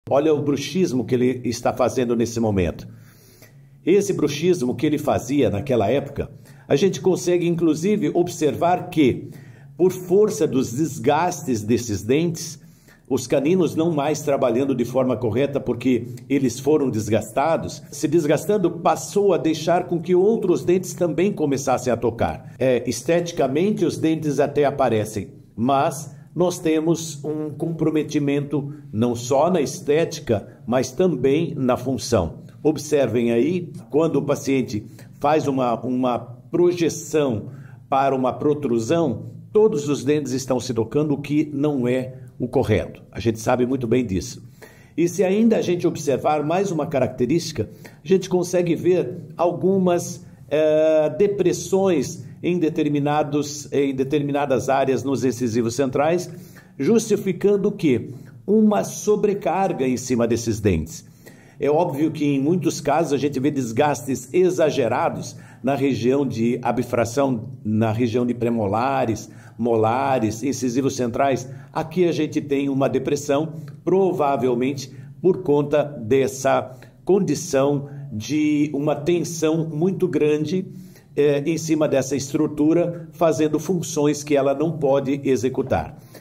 Olha o bruxismo que ele está fazendo nesse momento. Esse bruxismo que ele fazia naquela época, a gente consegue inclusive observar que, por força dos desgastes desses dentes, os caninos não mais trabalhando de forma correta porque eles foram desgastados, se desgastando, passou a deixar com que outros dentes também começassem a tocar. Esteticamente os dentes até aparecem, mas nós temos um comprometimento não só na estética, mas também na função. Observem aí, quando o paciente faz uma projeção para uma protrusão, todos os dentes estão se tocando, o que não é o correto. A gente sabe muito bem disso. E se ainda a gente observar mais uma característica, a gente consegue ver algumas depressões em determinadas áreas nos incisivos centrais, justificando o quê? Uma sobrecarga em cima desses dentes. É óbvio que em muitos casos a gente vê desgastes exagerados na região de abfração, na região de premolares, molares, incisivos centrais. Aqui a gente tem uma depressão, provavelmente por conta dessa condição de uma tensão muito grande em cima dessa estrutura, fazendo funções que ela não pode executar.